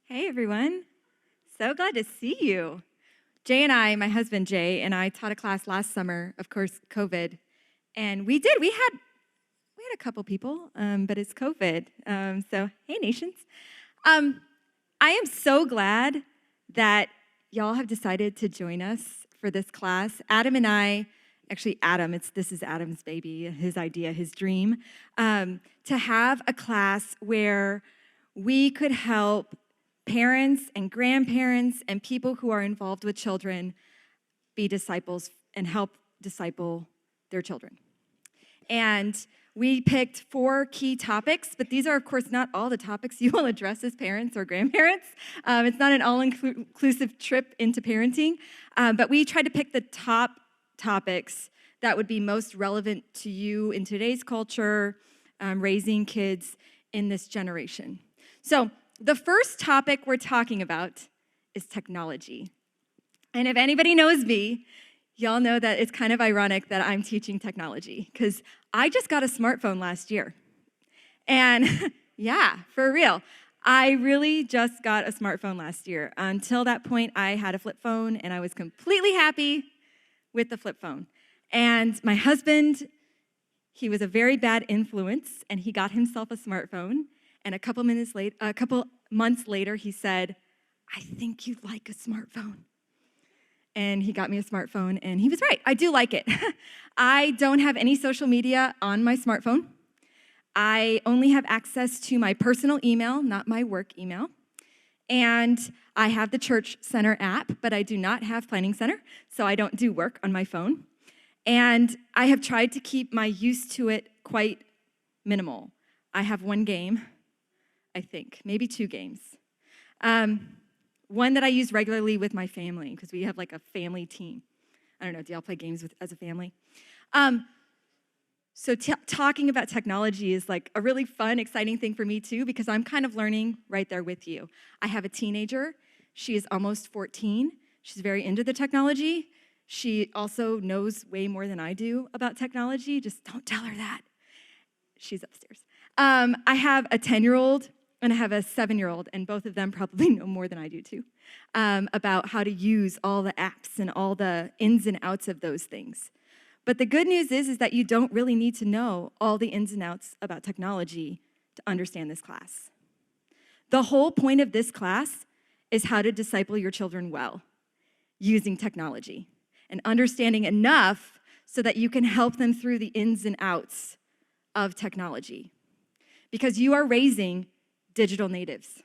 Hey, everyone. So glad to see you. Jay and I, my husband Jay, and I taught a class last summer, of course, COVID. And we had a couple people, but it's COVID. So, hey, nations. Um, I am so glad that y'all have decided to join us for this class. Adam and I, actually Adam, this is Adam's baby, his idea, his dream, to have a class where we could help parents and grandparents and people who are involved with children be disciples and help disciple their children. And we picked 4 key topics, but these are, of course, not all the topics you will address as parents or grandparents. It's not an all-inclusive trip into parenting, but we tried to pick the top topics that would be most relevant to you in today's culture, raising kids in this generation. So the first topic we're talking about is technology. And if anybody knows me, y'all know that it's kind of ironic that I'm teaching technology because I just got a smartphone last year. And yeah, for real, I really just got a smartphone last year. Until that point, I had a flip phone and I was completely happy with the flip phone. And my husband, he was a very bad influence and he got himself a smartphone. And a couple months later, he said, "I think you'd like a smartphone." And he got me a smartphone, and he was right. I do like it. I don't have any social media on my smartphone. I only have access to my personal email, not my work email. And I have the Church Center app, but I do not have Planning Center, so I don't do work on my phone. And I have tried to keep my use to it quite minimal. I have 1 game, I think, maybe 2 games. One that I use regularly with my family, because we have like a family team. I don't know, do y'all play games as a family? So talking about technology is like a really fun, exciting thing for me too, because I'm kind of learning right there with you. I have a teenager. She is almost 14. She's very into the technology. She also knows way more than I do about technology. Just don't tell her that. She's upstairs. I have a 10-year-old and I have a 7-year-old, and both of them probably know more than I do too, about how to use all the apps and all the ins and outs of those things. But the good news is that you don't really need to know all the ins and outs about technology to understand this class. The whole point of this class is how to disciple your children well using technology and understanding enough so that you can help them through the ins and outs of technology. Because you are raising digital natives.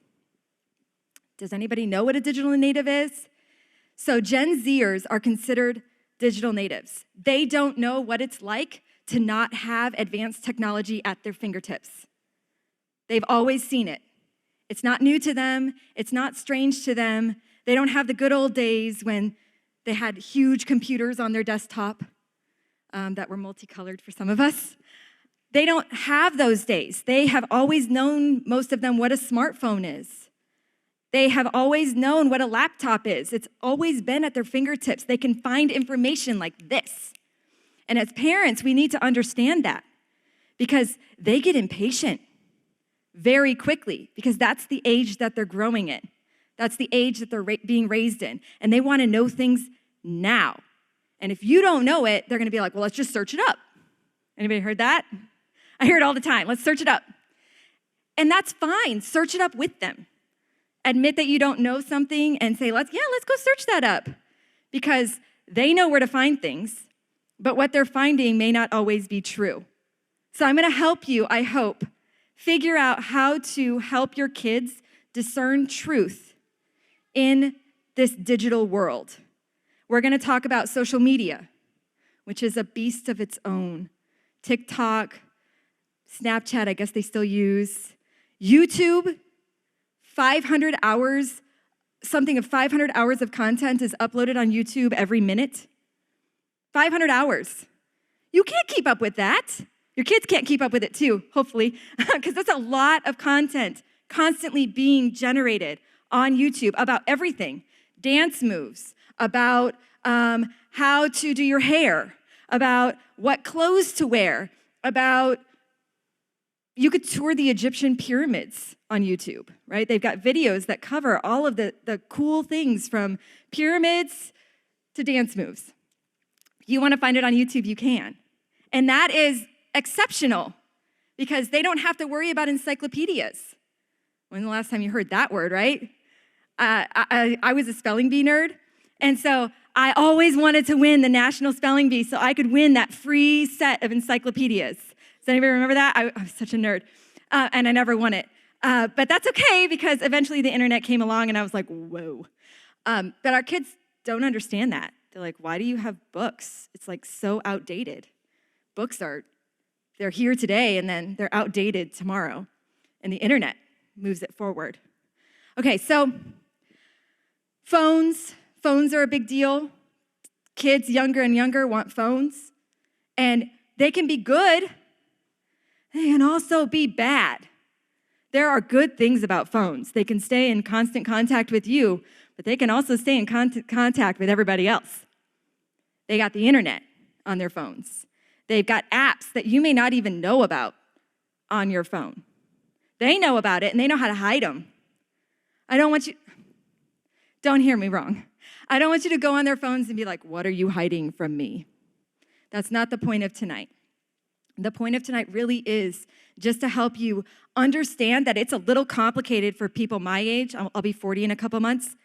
Does anybody know what a digital native is? So Gen Zers are considered digital natives. They don't know what it's like to not have advanced technology at their fingertips. They've always seen it. It's not new to them. It's not strange to them. They don't have the good old days when they had huge computers on their desktop that were multicolored for some of us. They don't have those days. They have always known, most of them, what a smartphone is. They have always known what a laptop is. It's always been at their fingertips. They can find information like this. And as parents, we need to understand that because they get impatient very quickly because that's the age that they're growing in. That's the age that they're being raised in. And they want to know things now. And if you don't know it, they're going to be like, well, let's just search it up. Anybody heard that? I hear it all the time. Let's search it up. And that's fine. Search it up with them. Admit that you don't know something and say, let's go search that up. Because they know where to find things, but what they're finding may not always be true. So I'm going to help you, I hope, figure out how to help your kids discern truth in this digital world. We're going to talk about social media, which is a beast of its own. TikTok, Snapchat, I guess they still use. YouTube, 500 hours, something of 500 hours of content is uploaded on YouTube every minute. 500 hours. You can't keep up with that. Your kids can't keep up with it too, hopefully, because that's a lot of content constantly being generated on YouTube about everything. Dance moves, about how to do your hair, about what clothes to wear, about You could tour the Egyptian pyramids on YouTube, right? They've got videos that cover all of the cool things from pyramids to dance moves. If you want to find it on YouTube, you can. And that is exceptional because they don't have to worry about encyclopedias. When's the last time you heard that word, right? I was a spelling bee nerd, and so I always wanted to win the National Spelling Bee so I could win that free set of encyclopedias. Does anybody remember that? I was such a nerd, and I never won it. But that's okay because eventually the internet came along, and I was like, whoa. But our kids don't understand that. They're like, why do you have books? It's like so outdated. Books they're here today, and then they're outdated tomorrow, and the internet moves it forward. Okay, so phones are a big deal. Kids younger and younger want phones, and they can be good. They can also be bad. There are good things about phones. They can stay in constant contact with you, but they can also stay in contact with everybody else. They got the internet on their phones. They've got apps that you may not even know about on your phone. They know about it, and they know how to hide them. Don't hear me wrong. I don't want you to go on their phones and be like, what are you hiding from me? That's not the point of tonight. The point of tonight really is just to help you understand that it's a little complicated for people my age. I'll be 40 in a couple months.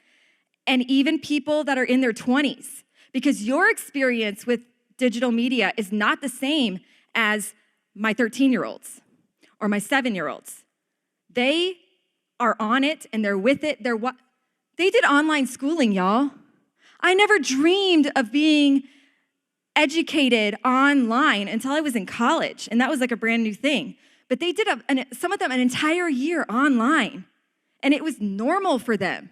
And even people that are in their 20s. Because your experience with digital media is not the same as my 13-year-olds or my 7-year-olds. They are on it and they're with it. They did online schooling, y'all. I never dreamed of being educated online until I was in college, and that was like a brand new thing. But they did, some of them, an entire year online, and it was normal for them.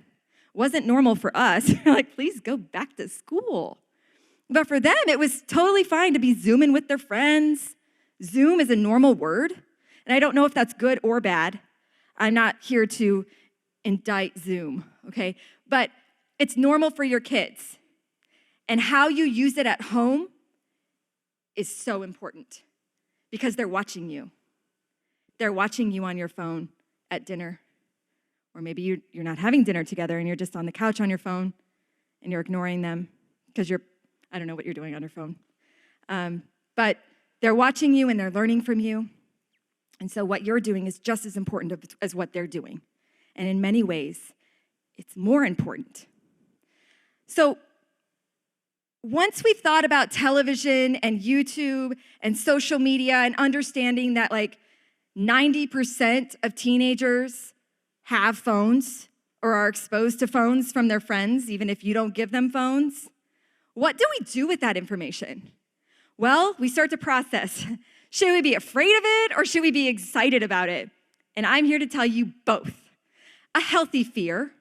It wasn't normal for us. Like, please go back to school. But for them, it was totally fine to be Zooming with their friends. Zoom is a normal word, and I don't know if that's good or bad. I'm not here to indict Zoom, okay? But it's normal for your kids. And how you use it at home is so important because they're watching you. They're watching you on your phone at dinner. Or maybe you're not having dinner together and you're just on the couch on your phone and you're ignoring them because I don't know what you're doing on your phone. But they're watching you and they're learning from you. And so what you're doing is just as important as what they're doing. And in many ways, it's more important. So once we've thought about television and YouTube and social media and understanding that like 90% of teenagers have phones or are exposed to phones from their friends, even if you don't give them phones, what do we do with that information? Well, we start to process. Should we be afraid of it or should we be excited about it? And I'm here to tell you both. A healthy fear,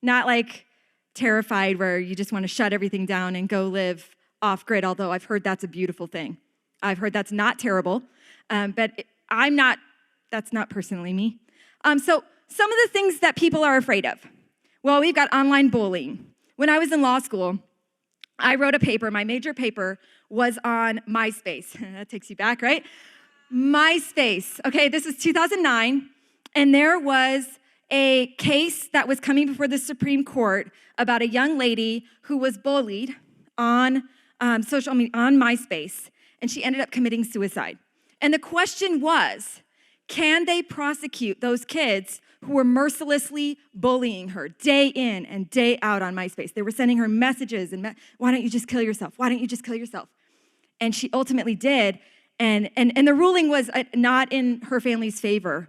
not like terrified where you just want to shut everything down and go live off-grid, although I've heard that's a beautiful thing. I've heard that's not terrible, but that's not personally me. So some of the things that people are afraid of. Well, we've got online bullying. When I was in law school, I wrote a paper. My major paper was on MySpace. That takes you back, right? MySpace. Okay, this is 2009, and there was a case that was coming before the Supreme Court about a young lady who was bullied on social media, on MySpace, and she ended up committing suicide. And the question was, can they prosecute those kids who were mercilessly bullying her day in and day out on MySpace? They were sending her messages and, why don't you just kill yourself? Why don't you just kill yourself? And she ultimately did, and the ruling was not in her family's favor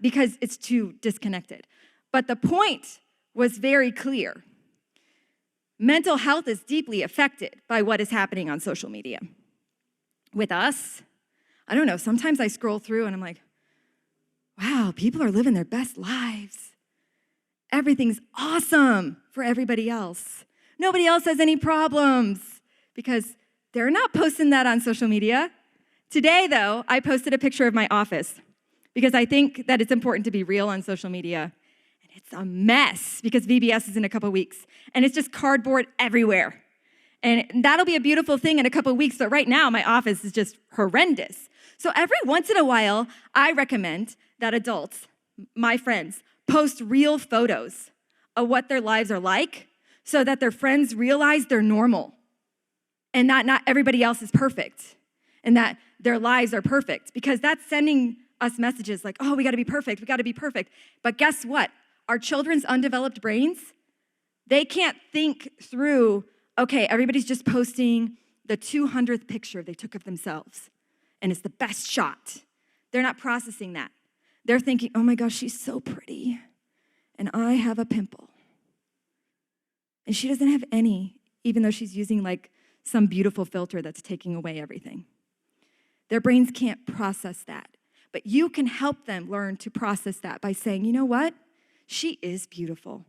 because it's too disconnected. But the point was very clear. Mental health is deeply affected by what is happening on social media. With us, I don't know, sometimes I scroll through and I'm like, wow, people are living their best lives. Everything's awesome for everybody else. Nobody else has any problems because they're not posting that on social media. Today, though, I posted a picture of my office because I think that it's important to be real on social media. And it's a mess because VBS is in a couple weeks. And it's just cardboard everywhere. And that'll be a beautiful thing in a couple of weeks, but right now my office is just horrendous. So every once in a while, I recommend that adults, my friends, post real photos of what their lives are like so that their friends realize they're normal and that not everybody else is perfect and that their lives are perfect, because that's sending us messages like, oh, we gotta be perfect, we gotta be perfect. But guess what? Our children's undeveloped brains, they can't think through, okay, everybody's just posting the 200th picture they took of themselves, and it's the best shot. They're not processing that. They're thinking, oh my gosh, she's so pretty, and I have a pimple. And she doesn't have any, even though she's using like some beautiful filter that's taking away everything. Their brains can't process that. But you can help them learn to process that by saying, you know what? She is beautiful,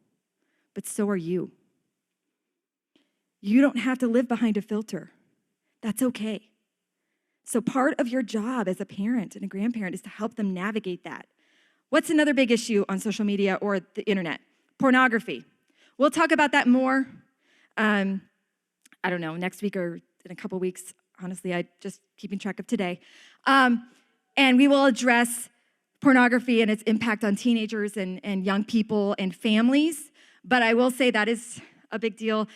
but so are you. You don't have to live behind a filter. That's okay. So part of your job as a parent and a grandparent is to help them navigate that. What's another big issue on social media or the internet? Pornography. We'll talk about that more, I don't know, next week or in a couple weeks. Honestly, I just keeping track of today. And we will address pornography and its impact on teenagers and young people and families. But I will say that is a big deal.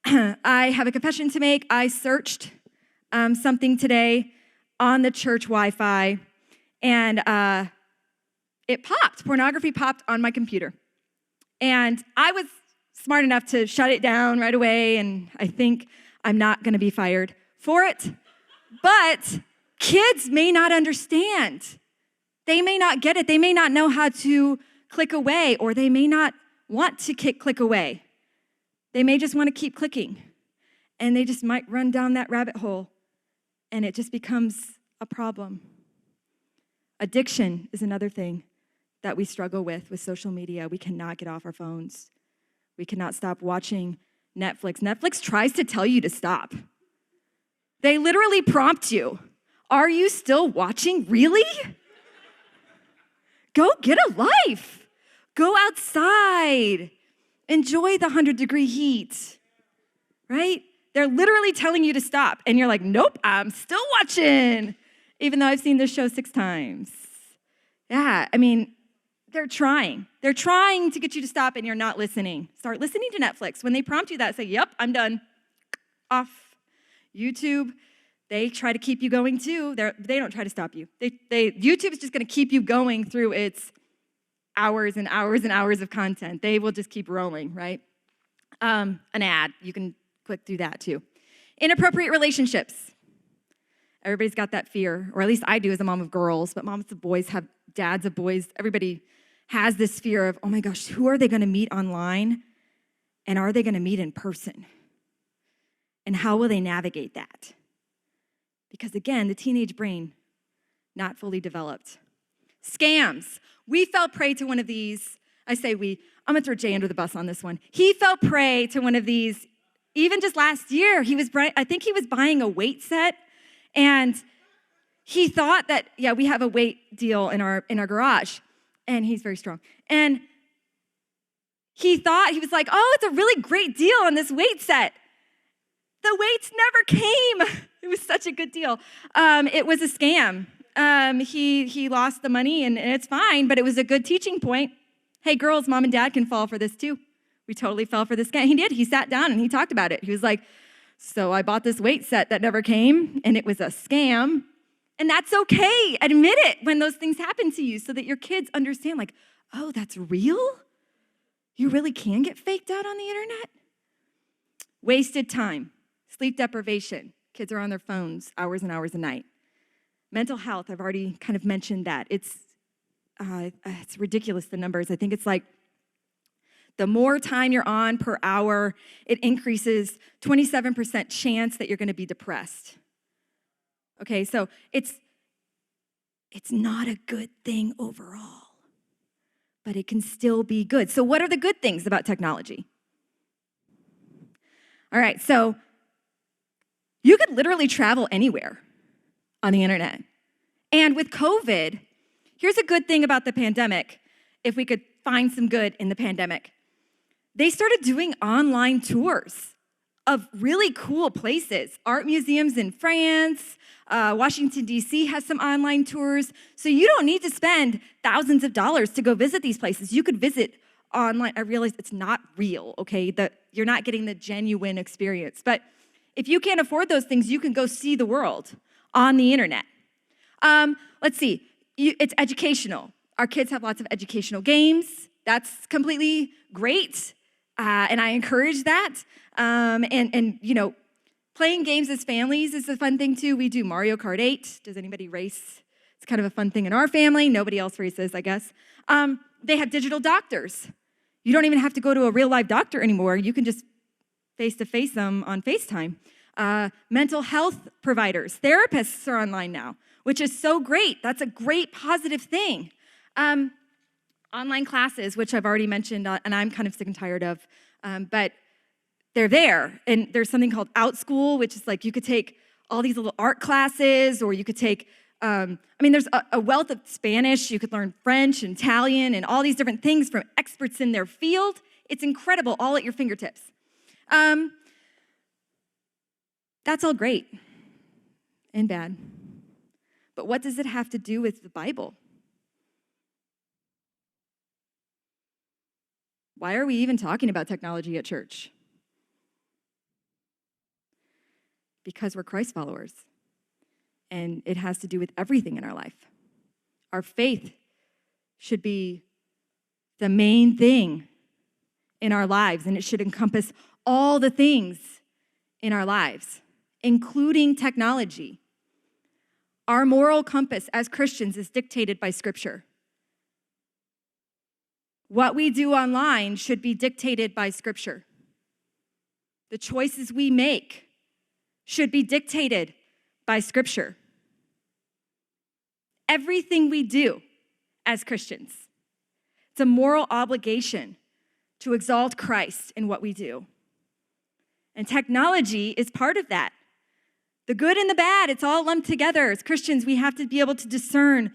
I have a confession to make. I searched something today on the church Wi-Fi, and it popped. Pornography popped on my computer. And I was smart enough to shut it down right away, and I think I'm not going to be fired for it. But kids may not understand. They may not get it. They may not know how to click away, or they may not want to click away. They may just want to keep clicking, and they just might run down that rabbit hole, and it just becomes a problem. Addiction is another thing that we struggle with social media. We cannot get off our phones. We cannot stop watching Netflix. Netflix tries to tell you to stop. They literally prompt you. Are you still watching? Really? Go get a life. Go outside. Enjoy the 100-degree heat, right? They're literally telling you to stop, and you're like, nope, I'm still watching, even though I've seen this show 6 times. Yeah, I mean, they're trying. They're trying to get you to stop, and you're not listening. Start listening to Netflix. When they prompt you that, say, yep, I'm done. Off. YouTube, they try to keep you going too. They don't try to stop you. YouTube is just going to keep you going through its hours and hours and hours of content. They will just keep rolling, right? An ad, you can click through that too. Inappropriate relationships. Everybody's got that fear, or at least I do as a mom of girls, but moms of boys have dads of boys. Everybody has this fear of, oh my gosh, who are they going to meet online? And are they going to meet in person? And how will they navigate that? Because again, the teenage brain, not fully developed. Scams. We fell prey to one of these. I say we. I'm going to throw Jay under the bus on this one. He fell prey to one of these even just last year. I think he was buying a weight set, and he thought that, yeah, we have a weight deal in our garage, and he's very strong. And he was like, oh, it's a really great deal on this weight set. The weights never came. It was such a good deal. It was a scam. He lost the money, and it's fine, but it was a good teaching point. Hey, girls, mom and dad can fall for this too. We totally fell for this scam. He did. He sat down, and he talked about it. He was like, so I bought this weight set that never came, and it was a scam. And that's okay. Admit it when those things happen to you so that your kids understand, like, oh, that's real? You really can get faked out on the internet? Wasted time. Sleep deprivation. Kids are on their phones hours and hours a night. Mental health, I've already kind of mentioned that. It's ridiculous, the numbers. I think it's like the more time you're on per hour, it increases 27% chance that you're going to be depressed. Okay, so it's not a good thing overall, but it can still be good. So what are the good things about technology? All right, so you could literally travel anywhere on the internet. And with COVID, here's a good thing about the pandemic, if we could find some good in the pandemic. They started doing online tours of really cool places. Art museums in France, Washington, D.C. has some online tours. So you don't need to spend thousands of dollars to go visit these places. You could visit online. I realize it's not real, okay? That you're not getting the genuine experience. But if you can't afford those things, you can go see the world on the internet. Let's see. It's educational. Our kids have lots of educational games. That's completely great, and I encourage that. And you know, playing games as families is a fun thing too. We do Mario Kart 8. Does anybody race? It's kind of a fun thing in our family. Nobody else races, I guess. They have digital doctors. You don't even have to go to a real live doctor anymore. You can just face-to-face them on FaceTime. Mental health providers, therapists are online now, which is so great. That's a great positive thing. Online classes, which I've already mentioned, and I'm kind of sick and tired of, but they're there. And there's something called OutSchool, which is like you could take all these little art classes, or you could take, there's a wealth of Spanish. You could learn French and Italian and all these different things from experts in their field. It's incredible, all at your fingertips. That's all great and bad. But what does it have to do with the Bible? Why are we even talking about technology at church? Because we're Christ followers, and it has to do with everything in our life. Our faith should be the main thing in our lives, and it should encompass all the things in our lives, including technology. Our moral compass as Christians is dictated by Scripture. What we do online should be dictated by Scripture. The choices we make should be dictated by Scripture. Everything we do as Christians, it's a moral obligation to exalt Christ in what we do. And technology is part of that. The good and the bad, it's all lumped together. As Christians, we have to be able to discern,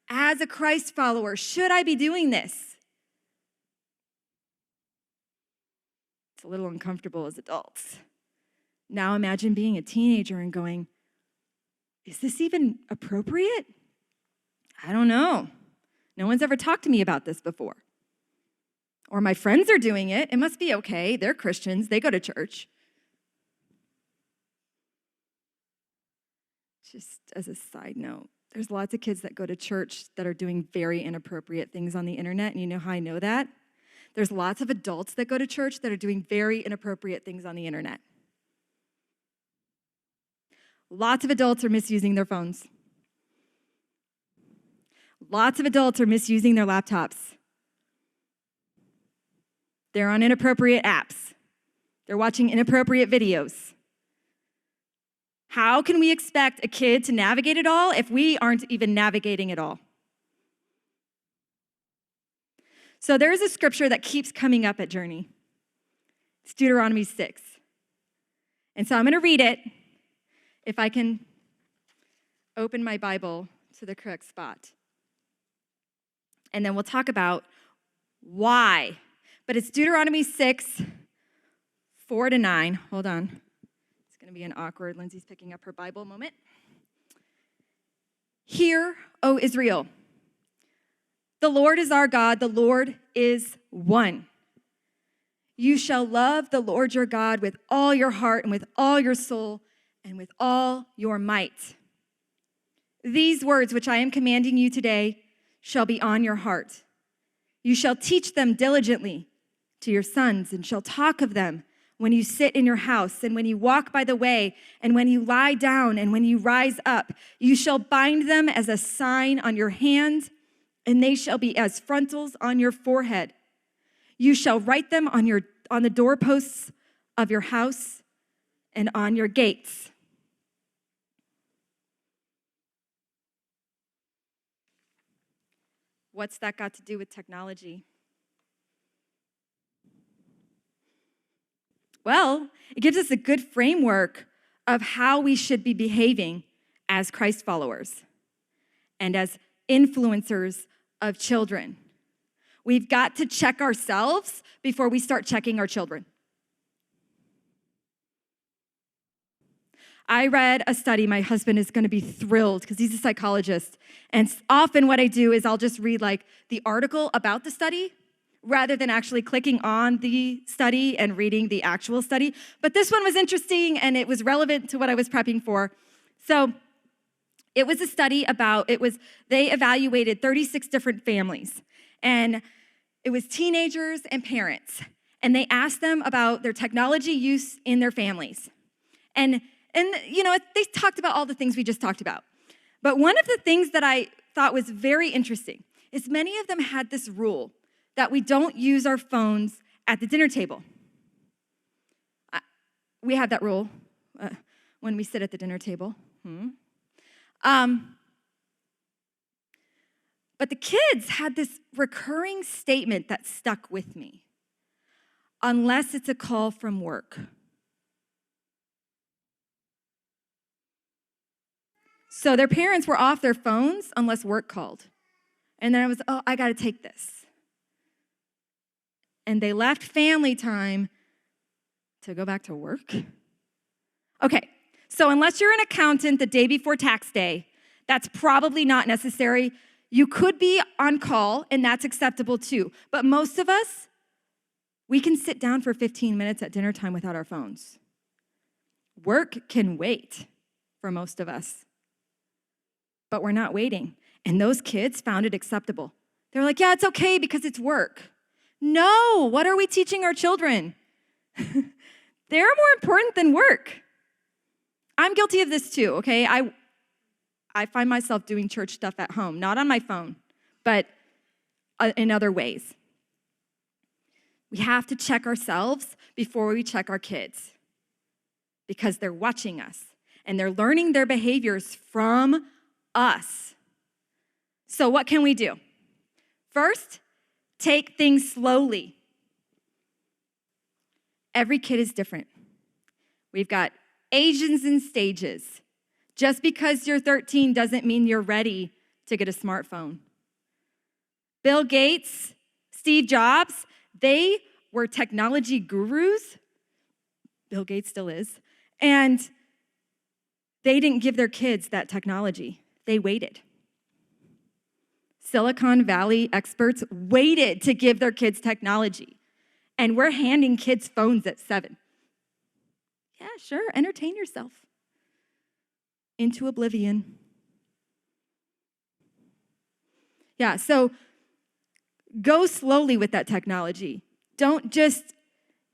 as a Christ follower, should I be doing this? It's a little uncomfortable as adults. Now imagine being a teenager and going, is this even appropriate? I don't know. No one's ever talked to me about this before. Or my friends are doing it. It must be okay. They're Christians. They go to church. Just as a side note, there's lots of kids that go to church that are doing very inappropriate things on the internet, and you know how I know that? There's lots of adults that go to church that are doing very inappropriate things on the internet. Lots of adults are misusing their phones. Lots of adults are misusing their laptops. They're on inappropriate apps. They're watching inappropriate videos. How can we expect a kid to navigate it all if we aren't even navigating it all? So there is a scripture that keeps coming up at Journey. It's Deuteronomy 6. And so I'm going to read it if I can open my Bible to the correct spot. And then we'll talk about why. But it's Deuteronomy 6, 4-9. Hold on. It's going to be an awkward, Lindsay's picking up her Bible moment. Hear, O Israel, the Lord is our God, the Lord is one. You shall love the Lord your God with all your heart and with all your soul and with all your might. These words which I am commanding you today shall be on your heart. You shall teach them diligently to your sons and shall talk of them when you sit in your house and when you walk by the way and when you lie down and when you rise up. You shall bind them as a sign on your hand, and they shall be as frontals on your forehead. You shall write them on the doorposts of your house and on your gates. What's that got to do with technology? Well, it gives us a good framework of how we should be behaving as Christ followers and as influencers of children. We've got to check ourselves before we start checking our children. I read a study. My husband is going to be thrilled because he's a psychologist. And often what I do is I'll just read like the article about the study rather than actually clicking on the study and reading the actual study. But this one was interesting and it was relevant to what I was prepping for. So it was a study they evaluated 36 different families. And it was teenagers and parents. And they asked them about their technology use in their families. And they talked about all the things we just talked about. But one of the things that I thought was very interesting is many of them had this rule that we don't use our phones at the dinner table. We have that rule when we sit at the dinner table. But the kids had this recurring statement that stuck with me. Unless it's a call from work. So their parents were off their phones unless work called. And then I was, I got to take this. And they left family time to go back to work. Okay, so unless you're an accountant the day before tax day, that's probably not necessary. You could be on call, and that's acceptable too. But most of us, we can sit down for 15 minutes at dinner time without our phones. Work can wait for most of us. But we're not waiting. And those kids found it acceptable. They're like, yeah, it's okay because it's work. No, what are we teaching our children? They're more important than work. I'm guilty of this too, okay? I find myself doing church stuff at home, not on my phone, but in other ways. We have to check ourselves before we check our kids because they're watching us and they're learning their behaviors from us. So what can we do? First, take things slowly. Every kid is different. We've got ages and stages. Just because you're 13 doesn't mean you're ready to get a smartphone. Bill Gates, Steve Jobs, they were technology gurus. Bill Gates still is. And they didn't give their kids that technology. They waited. Silicon Valley experts waited to give their kids technology. And we're handing kids phones at 7. Yeah, sure, entertain yourself. Into oblivion. Yeah, so go slowly with that technology. Don't just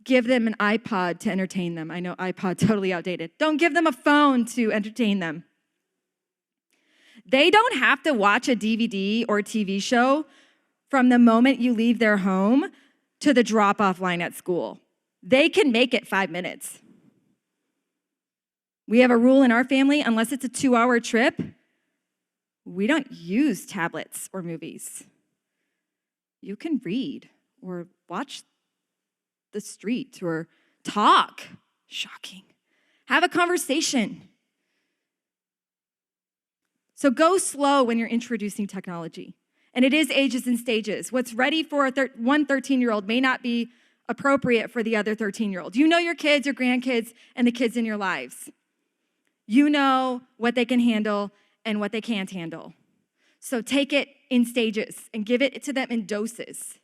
give them an iPod to entertain them. I know iPod totally outdated. Don't give them a phone to entertain them. They don't have to watch a DVD or TV show from the moment you leave their home to the drop-off line at school. They can make it 5 minutes. We have a rule in our family, unless it's a 2-hour trip, we don't use tablets or movies. You can read or watch the street or talk. Shocking. Have a conversation. So go slow when you're introducing technology. And it is ages and stages. What's ready for one 13-year-old may not be appropriate for the other 13-year-old. You know your kids, your grandkids, and the kids in your lives. You know what they can handle and what they can't handle. So take it in stages and give it to them in doses.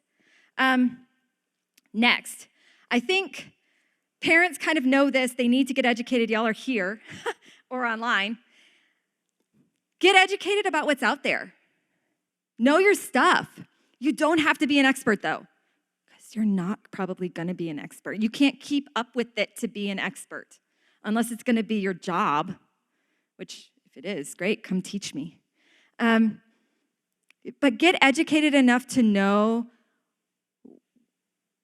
Next, I think parents kind of know this. They need to get educated. Y'all are here or online. Get educated about what's out there. Know your stuff. You don't have to be an expert, though, because you're not probably going to be an expert. You can't keep up with it to be an expert, unless it's going to be your job, which, if it is, great, come teach me. But get educated enough to know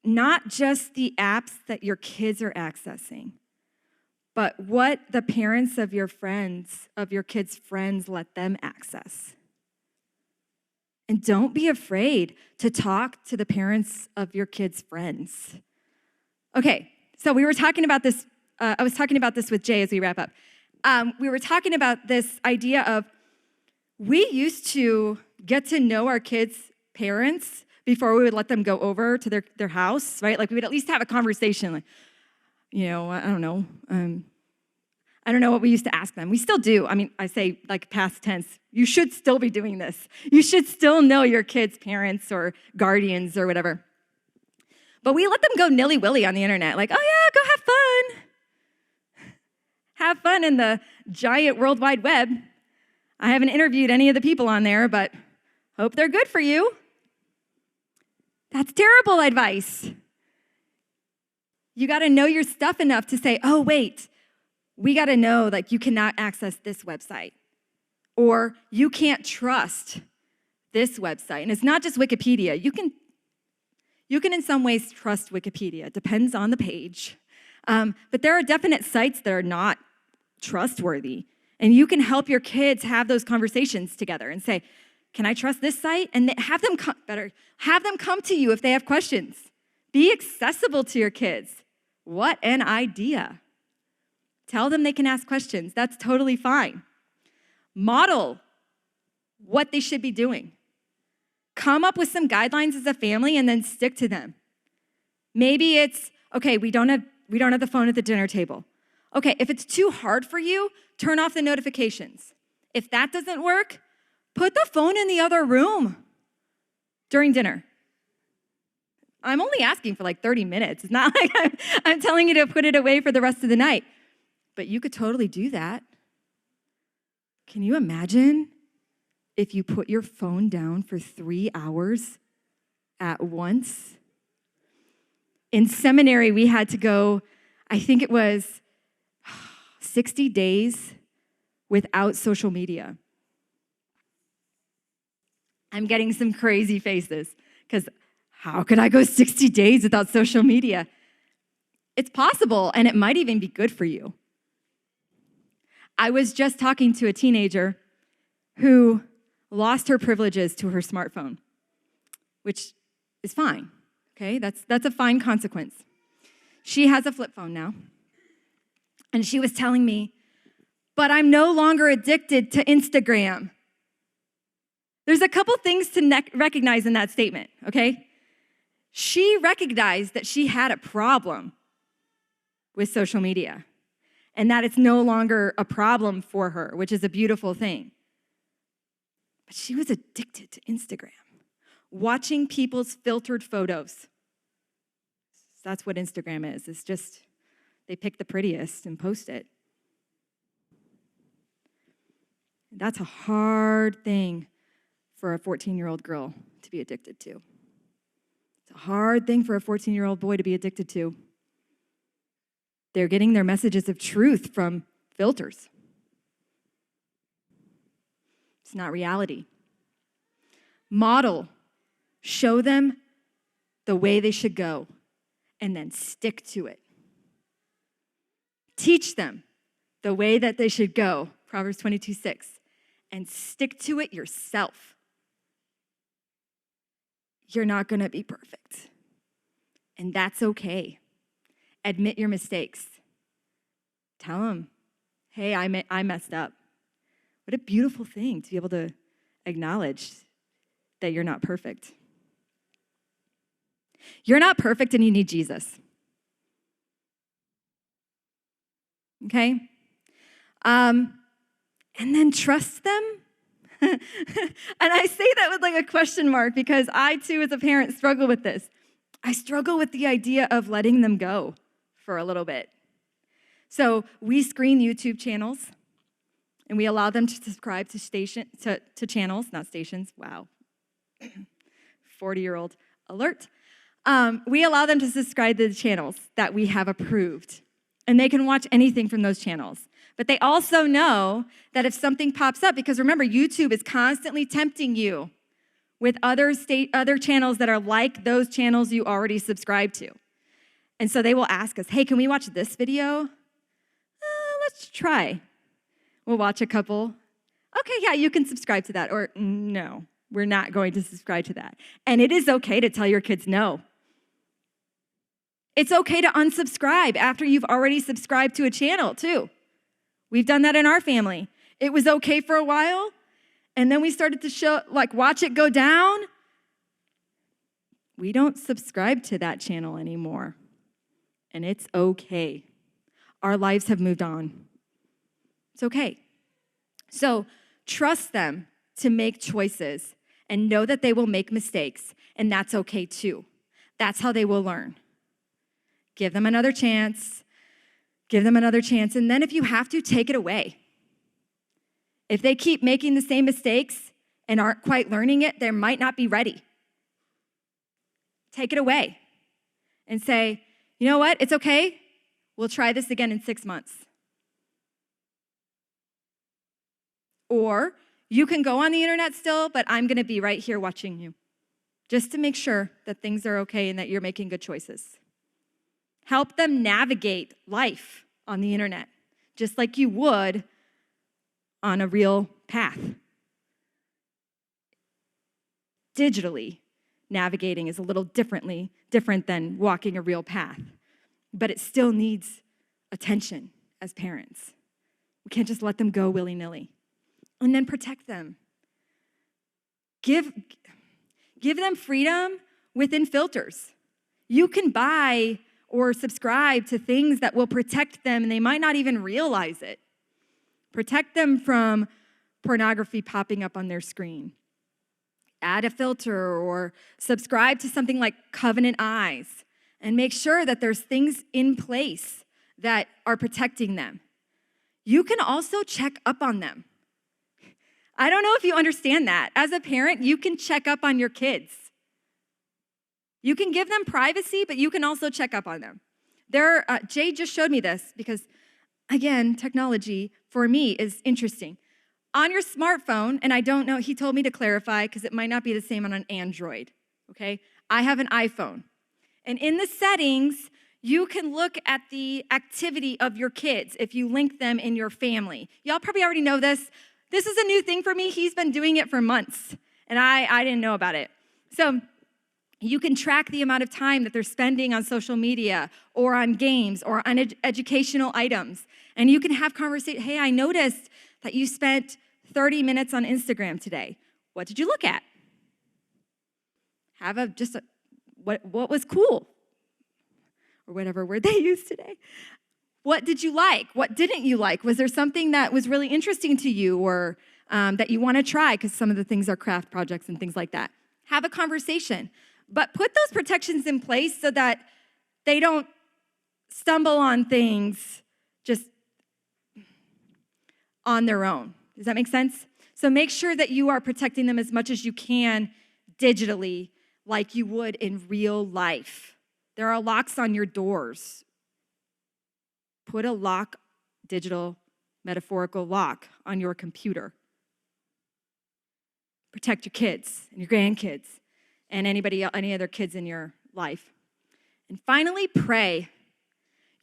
not just the apps that your kids are accessing, but what the parents of your friends, of your kids' friends, let them access. And don't be afraid to talk to the parents of your kids' friends. Okay, so we were talking about this, I was talking about this with Jay as we wrap up. We were talking about this idea of we used to get to know our kids' parents before we would let them go over to their house, right? Like we would at least have a conversation, like, I don't know. I don't know what we used to ask them. We still do. I mean, I say like past tense. You should still be doing this. You should still know your kids' parents or guardians or whatever. But we let them go nilly-willy on the internet. Like, oh yeah, go have fun. Have fun in the giant World Wide Web. I haven't interviewed any of the people on there, but hope they're good for you. That's terrible advice. You got to know your stuff enough to say, oh, wait, we got to know, like, you cannot access this website. Or you can't trust this website. And it's not just Wikipedia. You can in some ways trust Wikipedia. It depends on the page. But there are definite sites that are not trustworthy. And you can help your kids have those conversations together and say, can I trust this site? And have them come to you if they have questions. Be accessible to your kids. What an idea. Tell them they can ask questions. That's totally fine. Model what they should be doing. Come up with some guidelines as a family and then stick to them. Maybe it's, okay, we don't have the phone at the dinner table. Okay, if it's too hard for you, turn off the notifications. If that doesn't work, put the phone in the other room during dinner. I'm only asking for like 30 minutes. It's not like I'm telling you to put it away for the rest of the night. But you could totally do that. Can you imagine if you put your phone down for 3 hours at once? In seminary, we had to go, I think it was 60 days without social media. I'm getting some crazy faces because how could I go 60 days without social media? It's possible, and it might even be good for you. I was just talking to a teenager who lost her privileges to her smartphone, which is fine, okay? That's a fine consequence. She has a flip phone now, and she was telling me, but I'm no longer addicted to Instagram. There's a couple things to recognize in that statement, okay? She recognized that she had a problem with social media and that it's no longer a problem for her, which is a beautiful thing. But she was addicted to Instagram, watching people's filtered photos. That's what Instagram is. It's just they pick the prettiest and post it. That's a hard thing for a 14-year-old girl to be addicted to. It's a hard thing for a 14-year-old boy to be addicted to. They're getting their messages of truth from filters. It's not reality. Model, show them the way they should go, and then stick to it. Teach them the way that they should go, Proverbs 22:6, and stick to it yourself. You're not going to be perfect, and that's okay. Admit your mistakes. Tell them, hey, I messed up. What a beautiful thing to be able to acknowledge that you're not perfect. You're not perfect and you need Jesus. Okay? And then trust them. And I say that with like a question mark because I too as a parent struggle with this. I struggle with the idea of letting them go for a little bit. So we screen YouTube channels and we allow them to subscribe to channels, not stations. Wow. 40-year-old alert. We allow them to subscribe to the channels that we have approved. And they can watch anything from those channels. But they also know that if something pops up, because remember, YouTube is constantly tempting you with other channels that are like those channels you already subscribe to. And so they will ask us, hey, can we watch this video? Let's try. We'll watch a couple. Okay, yeah, you can subscribe to that. Or no, we're not going to subscribe to that. And it is okay to tell your kids no. It's okay to unsubscribe after you've already subscribed to a channel, too. We've done that in our family. It was okay for a while, and then we started to watch it go down. We don't subscribe to that channel anymore, and it's okay. Our lives have moved on. It's okay. So trust them to make choices and know that they will make mistakes, and that's okay too. That's how they will learn. Give them another chance. Give them another chance. And then if you have to, take it away. If they keep making the same mistakes and aren't quite learning it, they might not be ready. Take it away and say, you know what? It's okay. We'll try this again in 6 months. Or you can go on the internet still, but I'm going to be right here watching you, just to make sure that things are okay and that you're making good choices. Help them navigate life on the internet, just like you would on a real path. Digitally, navigating is a little different than walking a real path, but it still needs attention as parents. We can't just let them go willy-nilly. And then protect them. Give them freedom within filters. You can buy or subscribe to things that will protect them, and they might not even realize it. Protect them from pornography popping up on their screen. Add a filter or subscribe to something like Covenant Eyes, and make sure that there's things in place that are protecting them. You can also check up on them. I don't know if you understand that. As a parent, you can check up on your kids. You can give them privacy, but you can also check up on them. Jay just showed me this because, again, technology for me is interesting. On your smartphone, and I don't know, he told me to clarify because it might not be the same on an Android, okay? I have an iPhone. And in the settings, you can look at the activity of your kids if you link them in your family. Y'all probably already know this. This is a new thing for me. He's been doing it for months, and I didn't know about it. So you can track the amount of time that they're spending on social media or on games or on educational items. And you can have conversation. Hey, I noticed that you spent 30 minutes on Instagram today. What did you look at? What was cool? Or whatever word they use today. What did you like? What didn't you like? Was there something that was really interesting to you or that you want to try? Because some of the things are craft projects and things like that. Have a conversation. But put those protections in place so that they don't stumble on things just on their own. Does that make sense? So make sure that you are protecting them as much as you can digitally like you would in real life. There are locks on your doors. Put a lock, digital, metaphorical lock on your computer. Protect your kids and your grandkids and any other kids in your life. And finally, pray.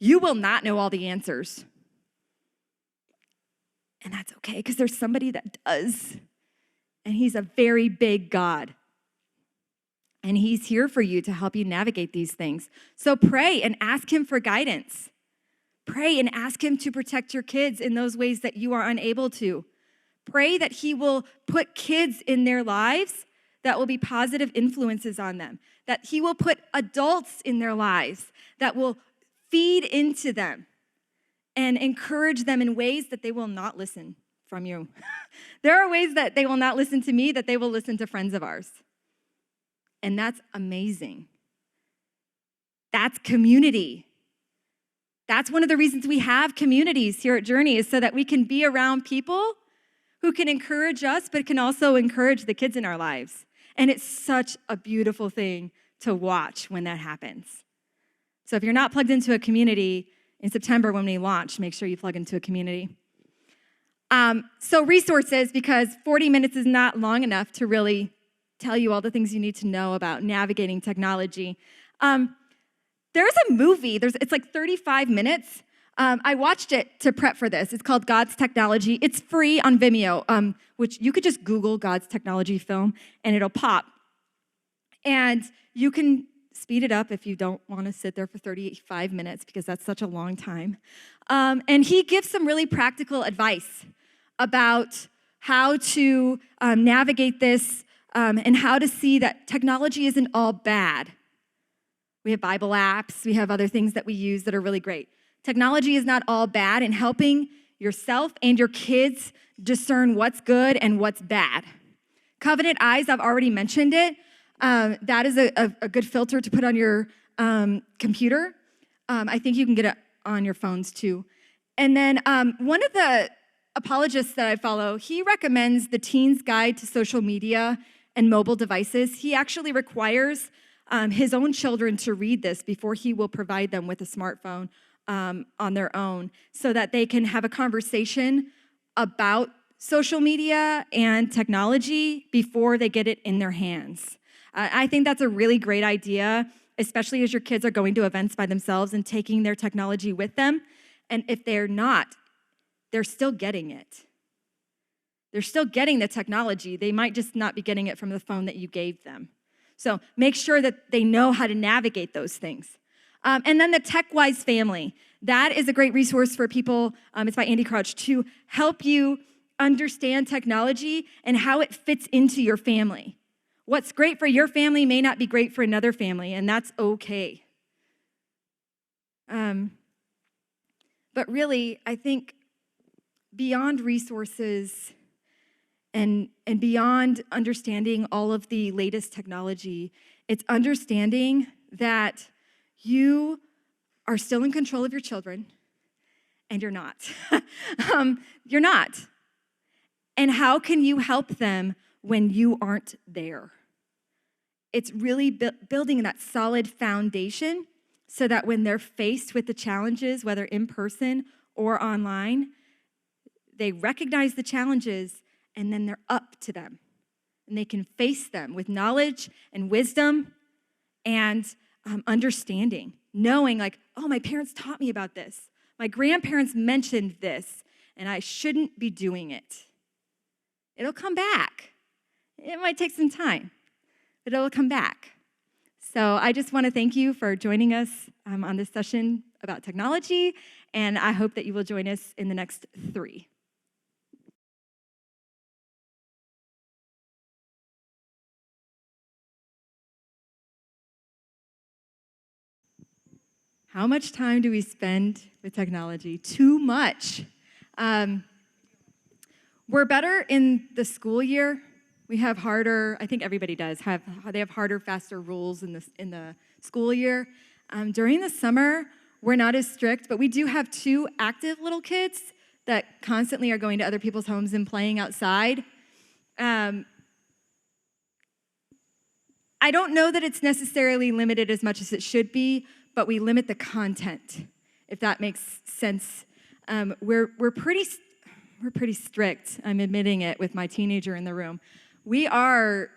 You will not know all the answers. And that's okay, because there's somebody that does. And he's a very big God. And he's here for you to help you navigate these things. So pray and ask him for guidance. Pray and ask him to protect your kids in those ways that you are unable to. Pray that he will put kids in their lives that will be positive influences on them, that he will put adults in their lives that will feed into them and encourage them in ways that they will not listen from you. There are ways that they will not listen to me, that they will listen to friends of ours. And that's amazing. That's community. That's one of the reasons we have communities here at Journey, is so that we can be around people who can encourage us, but can also encourage the kids in our lives. And it's such a beautiful thing to watch when that happens. So if you're not plugged into a community, in September when we launch, make sure you plug into a community. So resources, because 40 minutes is not long enough to really tell you all the things you need to know about navigating technology. There's a movie, it's like 35 minutes. I watched it to prep for this. It's called God's Technology. It's free on Vimeo, which you could just Google God's Technology film and it'll pop. And you can speed it up if you don't want to sit there for 35 minutes because that's such a long time. And he gives some really practical advice about how to navigate this and how to see that technology isn't all bad. We have Bible apps. We have other things that we use that are really great. Technology is not all bad, and helping yourself and your kids discern what's good and what's bad. Covenant Eyes, I've already mentioned it. That is a good filter to put on your computer. I think you can get it on your phones too. And then one of the apologists that I follow, he recommends the Teen's Guide to Social Media and Mobile Devices. He actually requires his own children to read this before he will provide them with a smartphone on their own so that they can have a conversation about social media and technology before they get it in their hands. I think that's a really great idea, especially as your kids are going to events by themselves and taking their technology with them. And if they're not, they're still getting it. They're still getting the technology. They might just not be getting it from the phone that you gave them. So make sure that they know how to navigate those things. And then the TechWise family. That is a great resource for people. It's by Andy Crouch to help you understand technology and how it fits into your family. What's great for your family may not be great for another family, and that's okay. But really, I think beyond resources and beyond understanding all of the latest technology, it's understanding that you are still in control of your children, and you're not. You're not. And how can you help them when you aren't there? It's really building that solid foundation so that when they're faced with the challenges, whether in person or online, they recognize the challenges and then they're up to them. And they can face them with knowledge and wisdom and understanding, knowing like, oh, my parents taught me about this. My grandparents mentioned this, and I shouldn't be doing it. It'll come back. It might take some time, but it'll come back. So I just want to thank you for joining us on this session about technology, and I hope that you will join us in the next 3. How much time do we spend with technology? Too much. We're better in the school year. We have harder, I think everybody does, they have harder, faster rules in the school year. During the summer, we're not as strict, but we do have 2 active little kids that constantly are going to other people's homes and playing outside. I don't know that it's necessarily limited as much as it should be, but we limit the content, if that makes sense. We're pretty strict. I'm admitting it with my teenager in the room. We are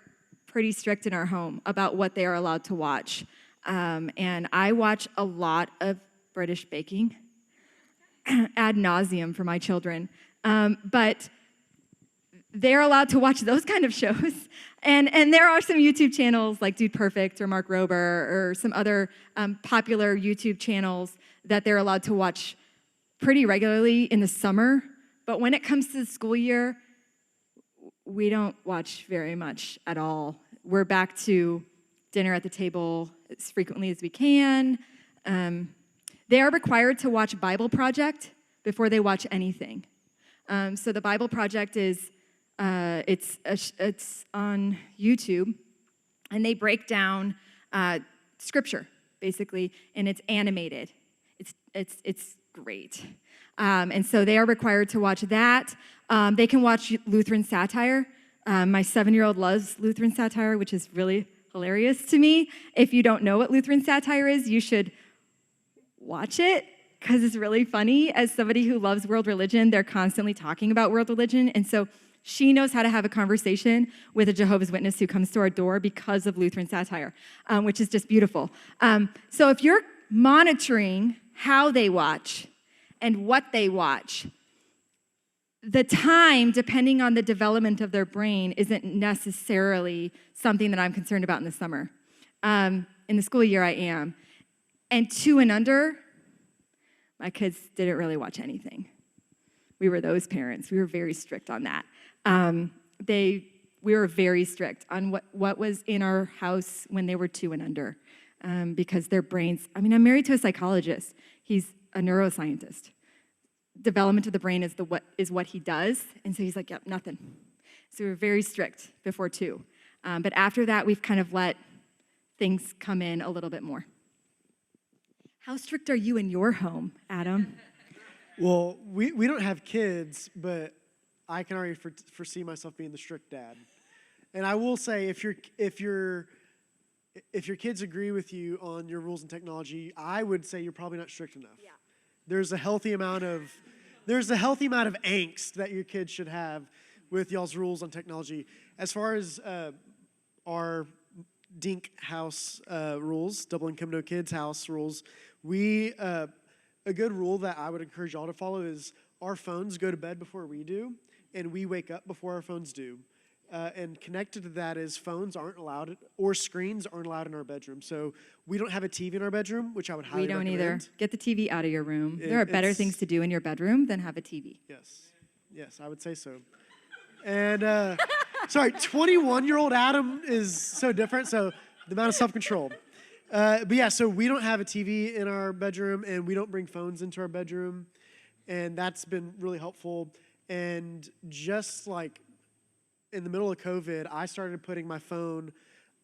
pretty strict in our home about what they are allowed to watch. And I watch a lot of British baking ad nauseum for my children. But they're allowed to watch those kind of shows. And there are some YouTube channels like Dude Perfect or Mark Rober or some other popular YouTube channels that they're allowed to watch pretty regularly in the summer. But when it comes to the school year, we don't watch very much at all. We're back to dinner at the table as frequently as we can. They are required to watch Bible Project before they watch anything. So the Bible Project is it's on YouTube, and they break down scripture basically, and it's animated. It's great. And so they are required to watch that. They can watch Lutheran satire. My 7-year-old loves Lutheran satire, which is really hilarious to me. If you don't know what Lutheran satire is, you should watch it because it's really funny. As somebody who loves world religion, they're constantly talking about world religion. And so she knows how to have a conversation with a Jehovah's Witness who comes to our door because of Lutheran satire, which is just beautiful. So if you're monitoring how they watch and what they watch, the time, depending on the development of their brain, isn't necessarily something that I'm concerned about in the summer. In the school year, I am. And 2 and under, my kids didn't really watch anything. We were those parents. We were very strict on that. We were very strict on what was in our house when they were 2 and under, because their brains, I'm married to a psychologist. He's a neuroscientist. development of the brain is what he does. And so he's like, yep, nothing. So we're very strict before 2. But after that, we've kind of let things come in a little bit more. How strict are you in your home, Adam? Well, we don't have kids, but I can already foresee myself being the strict dad. And I will say, if your kids agree with you on your rules and technology, I would say you're probably not strict enough. Yeah. There's a healthy amount of angst that your kids should have with y'all's rules on technology. As far as our Dink house rules, double income no kids house rules, a good rule that I would encourage y'all to follow is our phones go to bed before we do, and we wake up before our phones do. And connected to that is phones aren't allowed, or screens aren't allowed in our bedroom. So we don't have a TV in our bedroom, which I would highly recommend. We don't either. Get the TV out of your room. There are better things to do in your bedroom than have a TV. Yes, I would say so. And, sorry, 21-year-old Adam is so different, so the amount of self-control. But yeah, so we don't have a TV in our bedroom, and we don't bring phones into our bedroom, and that's been really helpful. And just like in the middle of COVID, I started putting my phone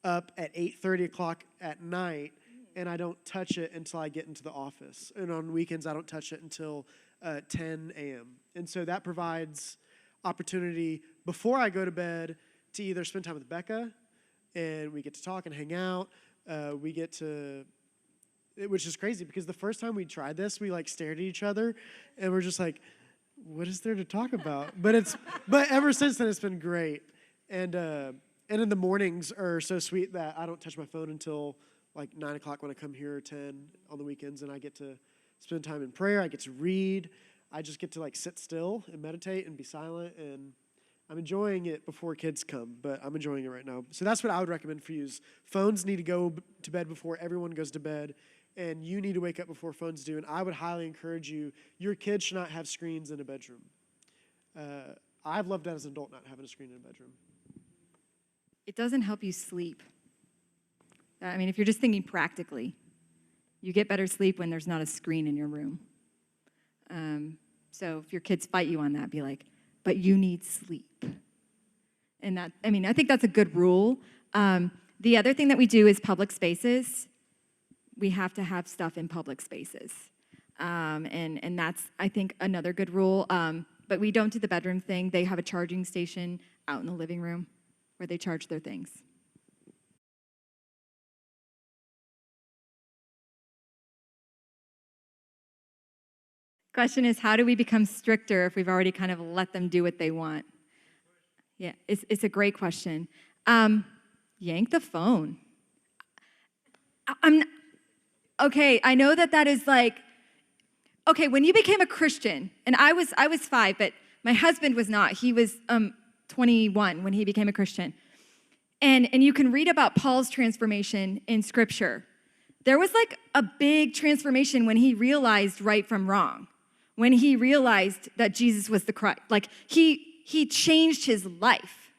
up at 8:30 o'clock at night, and I don't touch it until I get into the office. And on weekends, I don't touch it until 10 a.m. And so that provides opportunity before I go to bed to either spend time with Becca, and we get to talk and hang out. We get to, which is crazy because the first time we tried this, we like stared at each other, and we're just like, what is there to talk about? But ever since then, it's been great. And in the mornings are so sweet that I don't touch my phone until like 9 o'clock when I come here, or 10 on the weekends, and I get to spend time in prayer. I get to read. I just get to like sit still and meditate and be silent, and I'm enjoying it before kids come, but I'm enjoying it right now. So that's what I would recommend for you is phones need to go to bed before everyone goes to bed, and you need to wake up before phones do. And I would highly encourage you, your kids should not have screens in a bedroom. I've loved that as an adult, not having a screen in a bedroom. It doesn't help you sleep. I mean, if you're just thinking practically, you get better sleep when there's not a screen in your room. So if your kids fight you on that, be like, but you need sleep. And that, I mean, I think that's a good rule. The other thing that we do is public spaces. We have to have stuff in public spaces. And that's, I think, another good rule. But we don't do the bedroom thing. They have a charging station out in the living room where they charge their things. Question is, how do we become stricter if we've already kind of let them do what they want? Yeah, it's a great question. Yank the phone. Okay, I know that is like, okay, when you became a Christian, and I was 5, but my husband was not. He was 21 when he became a Christian. And you can read about Paul's transformation in Scripture. There was like a big transformation when he realized right from wrong, when he realized that Jesus was the Christ. Like he changed his life.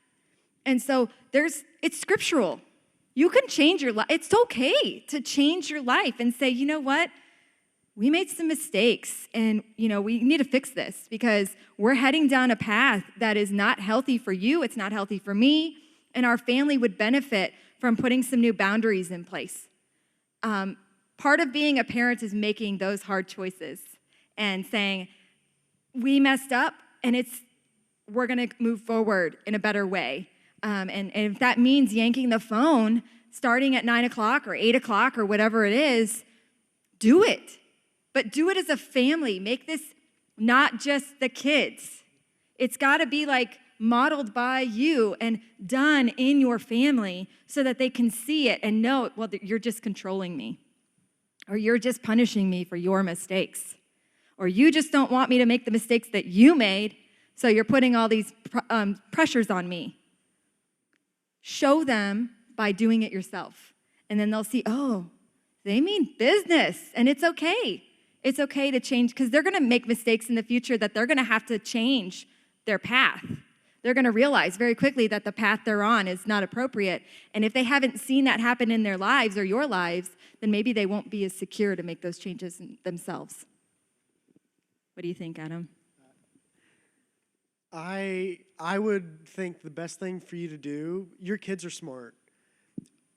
And so it's scriptural. You can change your life. It's okay to change your life and say, you know what? We made some mistakes, and we need to fix this because we're heading down a path that is not healthy for you. It's not healthy for me, and our family would benefit from putting some new boundaries in place. Part of being a parent is making those hard choices and saying, we messed up, and we're going to move forward in a better way. And if that means yanking the phone starting at 9 o'clock or 8 o'clock or whatever it is, do it. But do it as a family. Make this not just the kids. It's got to be like modeled by you and done in your family so that they can see it and know, well, you're just controlling me, or you're just punishing me for your mistakes, or you just don't want me to make the mistakes that you made, so you're putting all these pressures on me. Show them by doing it yourself, and then they'll see, oh, they mean business, and it's okay. It's okay to change, because they're going to make mistakes in the future that they're going to have to change their path. They're going to realize very quickly that the path they're on is not appropriate. And if they haven't seen that happen in their lives or your lives, then maybe they won't be as secure to make those changes themselves. What do you think, Adam? I would think the best thing for you to do, your kids are smart.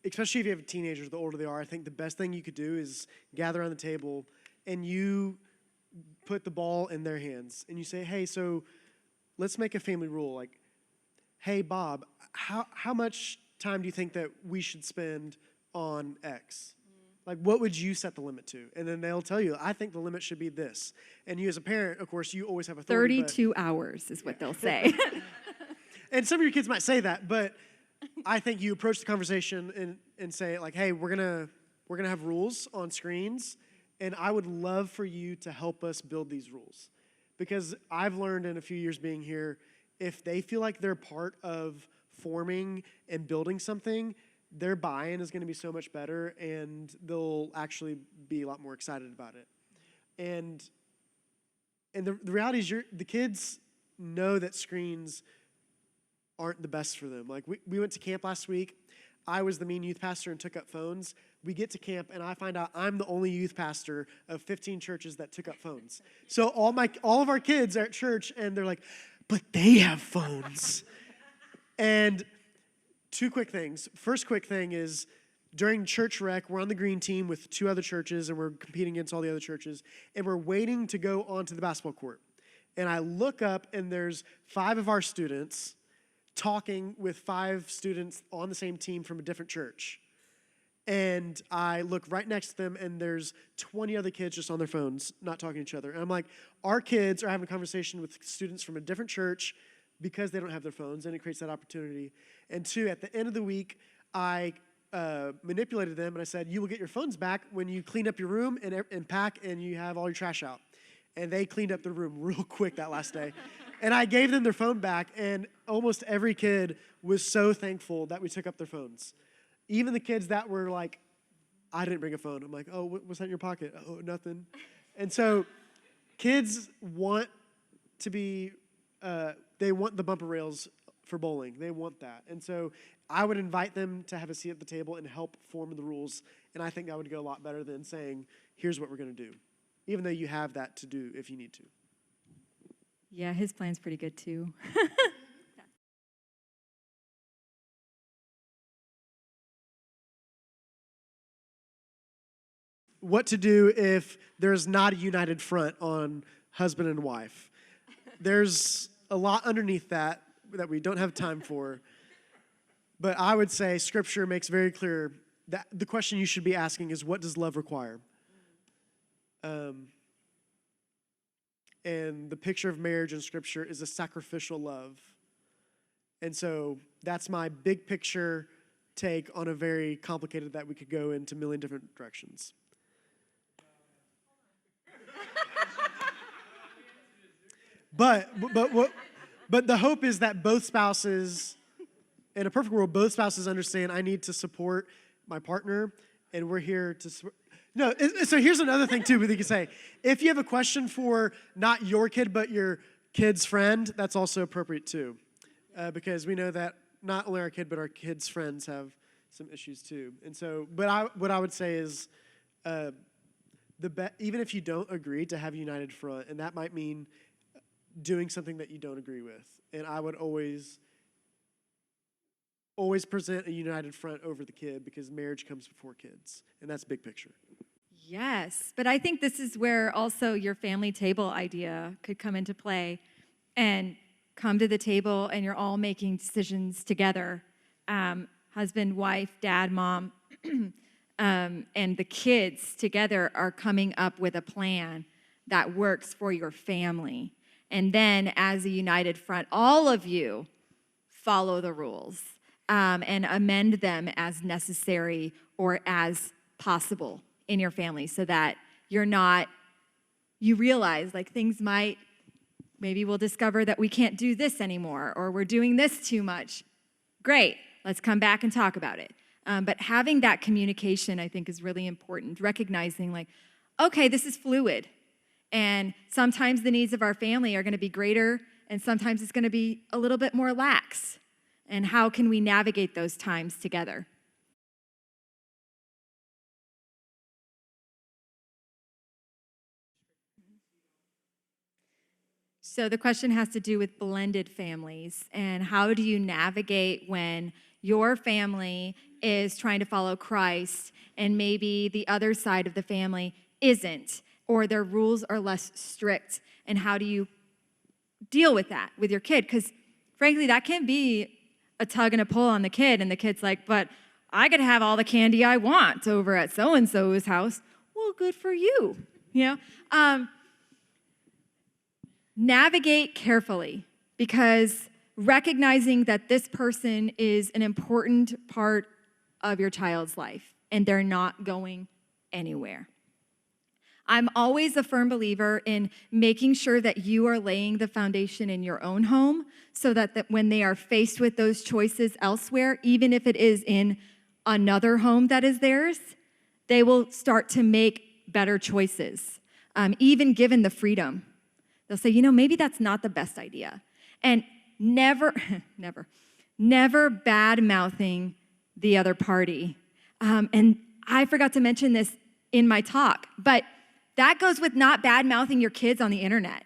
Especially if you have teenagers, the older they are, I think the best thing you could do is gather around the table and you put the ball in their hands. And you say, hey, so let's make a family rule. Like, hey, Bob, how much time do you think that we should spend on X? Like, what would you set the limit to? And then they'll tell you, I think the limit should be this. And you as a parent, of course, you always have authority. 32 hours is what they'll say. And some of your kids might say that, but I think you approach the conversation and say, like, hey, we're gonna have rules on screens, and I would love for you to help us build these rules. Because I've learned in a few years being here, if they feel like they're part of forming and building something, their buy-in is going to be so much better, and they'll actually be a lot more excited about it. And the reality is the kids know that screens aren't the best for them. Like, we went to camp last week. I was the main youth pastor and took up phones. We get to camp, and I find out I'm the only youth pastor of 15 churches that took up phones. So all of our kids are at church, and they're like, but they have phones. And two quick things. First quick thing is during church rec, we're on the green team with 2 other churches, and we're competing against all the other churches, and we're waiting to go onto the basketball court. And I look up, and there's 5 of our students talking with 5 students on the same team from a different church. And I look right next to them, and there's 20 other kids just on their phones, not talking to each other. And I'm like, our kids are having a conversation with students from a different church because they don't have their phones, and it creates that opportunity. And 2, at the end of the week, I manipulated them, and I said, you will get your phones back when you clean up your room and pack, and you have all your trash out. And they cleaned up their room real quick that last day. And I gave them their phone back, and almost every kid was so thankful that we took up their phones. Even the kids that were like, I didn't bring a phone. I'm like, oh, what's that in your pocket? Oh, nothing. And so kids want to be, they want the bumper rails for bowling. They want that. And so I would invite them to have a seat at the table and help form the rules. And I think that would go a lot better than saying, here's what we're going to do, even though you have that to do if you need to. Yeah, his plan's pretty good too. What to do if there's not a united front on husband and wife. There's a lot underneath that we don't have time for. But I would say Scripture makes very clear that the question you should be asking is, what does love require? And the picture of marriage in Scripture is a sacrificial love. And so that's my big picture take on a very complicated that we could go into a million different directions. But the hope is that both spouses, in a perfect world, both spouses understand I need to support my partner, and we're here to support. No, so here's another thing too that you can say. If you have a question for not your kid, but your kid's friend, that's also appropriate too. Because we know that not only our kid, but our kids' friends have some issues too. And so, what I would say is, even if you don't agree, to have a united front, and that might mean doing something that you don't agree with. And I would always present a united front over the kid, because marriage comes before kids. And that's big picture. Yes, but I think this is where also your family table idea could come into play, and come to the table and you're all making decisions together. Husband, wife, dad, mom, and the kids together are coming up with a plan that works for your family. And then as a united front, all of you follow the rules and amend them as necessary or as possible in your family, so that you realize like things maybe we'll discover that we can't do this anymore, or we're doing this too much. Great, let's come back and talk about it. But having that communication, I think, is really important, recognizing like, okay, this is fluid. And sometimes the needs of our family are going to be greater, and sometimes it's going to be a little bit more lax. And how can we navigate those times together? So the question has to do with blended families and how do you navigate when your family is trying to follow Christ and maybe the other side of the family isn't, or their rules are less strict, and how do you deal with that with your kid? Because frankly, that can be a tug and a pull on the kid, and the kid's like, but I could have all the candy I want over at so-and-so's house. Well, good for you, you know? Navigate carefully, because recognizing that this person is an important part of your child's life and they're not going anywhere. I'm always a firm believer in making sure that you are laying the foundation in your own home so that when they are faced with those choices elsewhere, even if it is in another home that is theirs, they will start to make better choices, even given the freedom. They'll say, maybe that's not the best idea. And never bad-mouthing the other party. And I forgot to mention this in my talk, but that goes with not bad-mouthing your kids on the internet.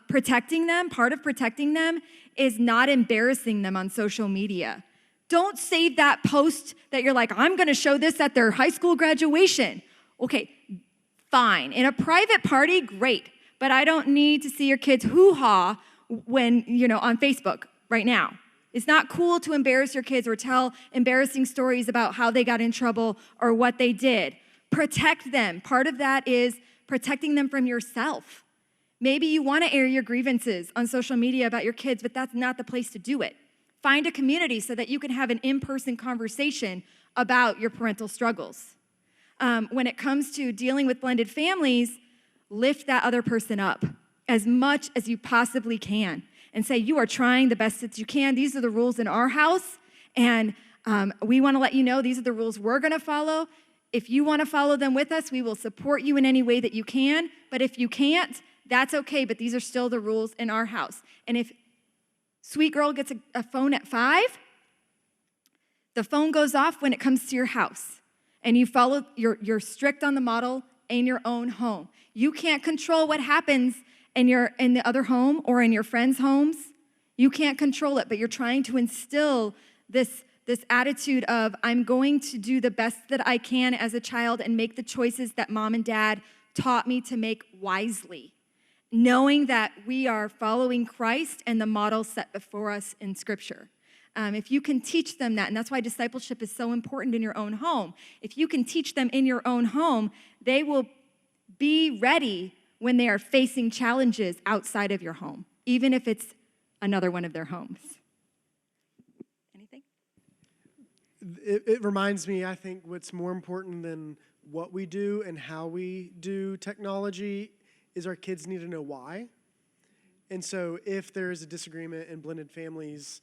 Protecting them, part of protecting them is not embarrassing them on social media. Don't save that post that you're like, I'm gonna show this at their high school graduation. Okay, fine. In a private party, great. But I don't need to see your kids hoo-ha when, on Facebook right now. It's not cool to embarrass your kids or tell embarrassing stories about how they got in trouble or what they did. Protect them. Part of that is protecting them from yourself. Maybe you want to air your grievances on social media about your kids, but that's not the place to do it. Find a community so that you can have an in-person conversation about your parental struggles. When it comes to dealing with blended families, lift that other person up as much as you possibly can and say, you are trying the best that you can. These are the rules in our house, and we want to let you know these are the rules we're going to follow. If you want to follow them with us, we will support you in any way that you can. But if you can't, that's okay, but these are still the rules in our house. And if sweet girl gets a phone at 5, the phone goes off when it comes to your house. And you follow, you're strict on the model in your own home. You can't control what happens in the other home or in your friends' homes. You can't control it, but you're trying to instill this attitude of, I'm going to do the best that I can as a child and make the choices that mom and dad taught me to make wisely, knowing that we are following Christ and the model set before us in Scripture. If you can teach them that, and that's why discipleship is so important in your own home. If you can teach them in your own home, they will be ready when they are facing challenges outside of your home, even if it's another one of their homes. Anything? It reminds me, I think, what's more important than what we do and how we do technology is our kids need to know why. And so if there is a disagreement in blended families,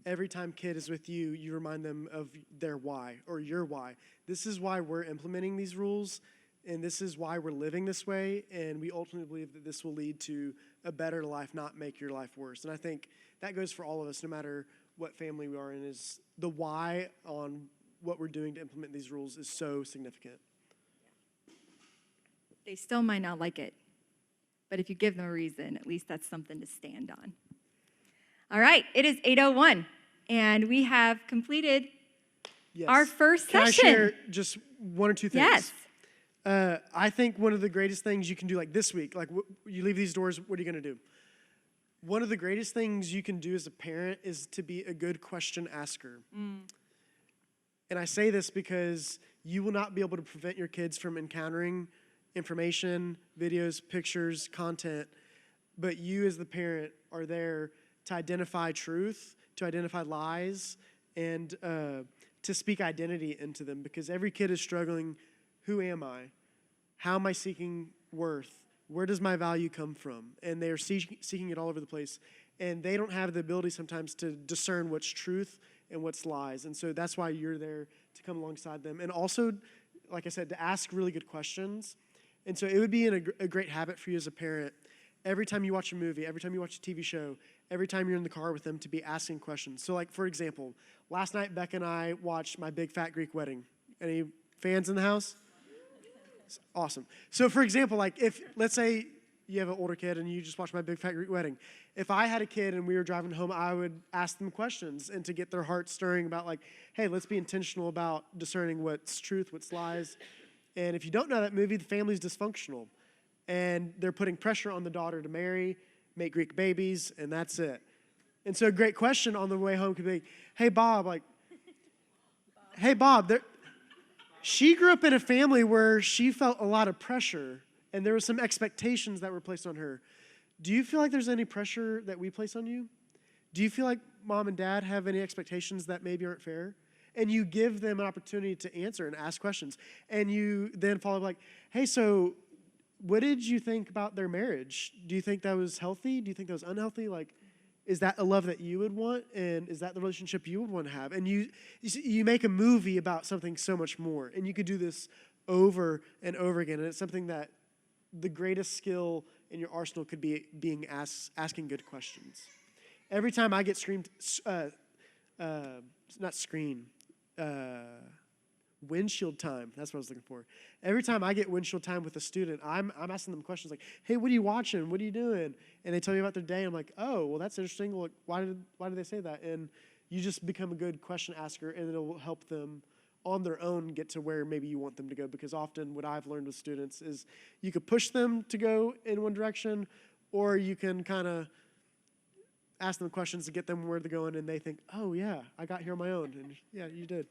every time kid is with you, you remind them of their why or your why. This is why we're implementing these rules, and this is why we're living this way, and we ultimately believe that this will lead to a better life, not make your life worse. And I think that goes for all of us, no matter what family we are in, is the why on what we're doing to implement these rules is so significant. They still might not like it, but if you give them a reason, at least that's something to stand on. All right, it is 8:01, and we have completed our first Can session. I share just one or two things? Yes. I think one of the greatest things you can do, like this week, like you leave these doors, what are you going to do? One of the greatest things you can do as a parent is to be a good question asker. And I say this because you will not be able to prevent your kids from encountering information, videos, pictures, content, but you as the parent are there to identify truth, to identify lies, and to speak identity into them, because every kid is struggling. Who am I? How am I seeking worth? Where does my value come from? And they are seeking it all over the place. And they don't have the ability sometimes to discern what's truth and what's lies. And so that's why you're there to come alongside them. And also, like I said, to ask really good questions. And so it would be a great habit for you as a parent, every time you watch a movie, every time you watch a TV show, every time you're in the car with them, to be asking questions. So like, for example, last night, Beck and I watched My Big Fat Greek Wedding. Any fans in the house? Awesome. So for example, like if, let's say you have an older kid and you just watched My Big Fat Greek Wedding. If I had a kid and we were driving home, I would ask them questions and to get their heart stirring about like, hey, let's be intentional about discerning what's truth, what's lies. And if you don't know that movie, the family's dysfunctional. And they're putting pressure on the daughter to marry, make Greek babies, and that's it. And so a great question on the way home could be, hey, Bob, she grew up in a family where she felt a lot of pressure, and there were some expectations that were placed on her. Do you feel like there's any pressure that we place on you? Do you feel like mom and dad have any expectations that maybe aren't fair? And you give them an opportunity to answer and ask questions. And you then follow up like, hey, so what did you think about their marriage? Do you think that was healthy? Do you think that was unhealthy? Like, is that a love that you would want? And is that the relationship you would want to have? And you make a movie about something so much more. And you could do this over and over again. And it's something that the greatest skill in your arsenal could be asking good questions. Every time I get windshield time. That's what I was looking for. Every time I get windshield time with a student, I'm asking them questions like, hey, what are you watching? What are you doing? And they tell me about their day. I'm like, oh, well, that's interesting. Well, why did they say that? And you just become a good question asker, and it'll help them on their own get to where maybe you want them to go. Because often what I've learned with students is you could push them to go in one direction, or you can kind of ask them questions to get them where they're going, and they think, oh, yeah, I got here on my own. And yeah, you did.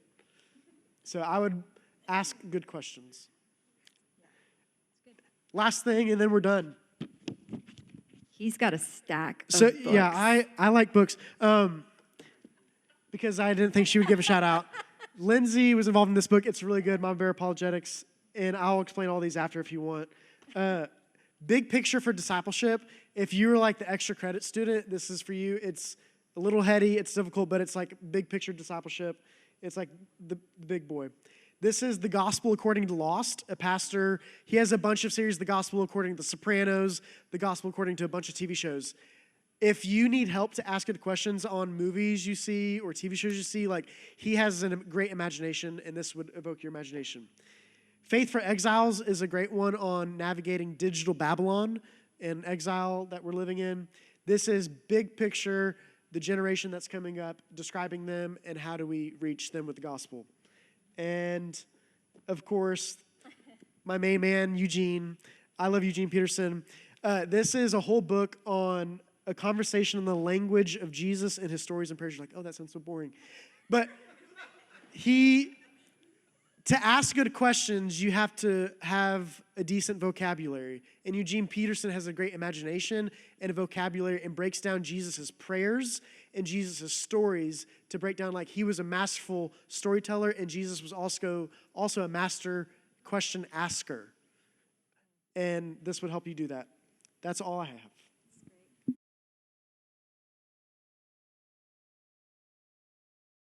So I would ask good questions. Last thing, and then we're done. He's got a stack of So books. yeah, I like books because I didn't think she would give a shout out. Lindsey was involved in this book. It's really good, Mama Bear Apologetics, and I'll explain all these after if you want. Big Picture for Discipleship. If you're like the extra credit student, this is for you. It's a little heady, it's difficult, but it's like big picture discipleship. It's like the big boy. This is The Gospel According to Lost. A pastor, he has a bunch of series, The Gospel According to The Sopranos, The Gospel According to a bunch of TV shows. If you need help to ask good questions on movies you see or TV shows you see, like he has a great imagination, and this would evoke your imagination. Faith for Exiles is a great one on navigating digital Babylon and exile that we're living in. This is big picture, the generation that's coming up, describing them and how do we reach them with the gospel. And, of course, my main man, Eugene. I love Eugene Peterson. This is a whole book on a conversation in the language of Jesus and his stories and prayers. You're like, oh, that sounds so boring. But to ask good questions, you have to have a decent vocabulary. And Eugene Peterson has a great imagination and a vocabulary and breaks down Jesus' prayers and Jesus' stories to break down like he was a masterful storyteller and Jesus was also a master question asker. And this would help you do that. That's all I have.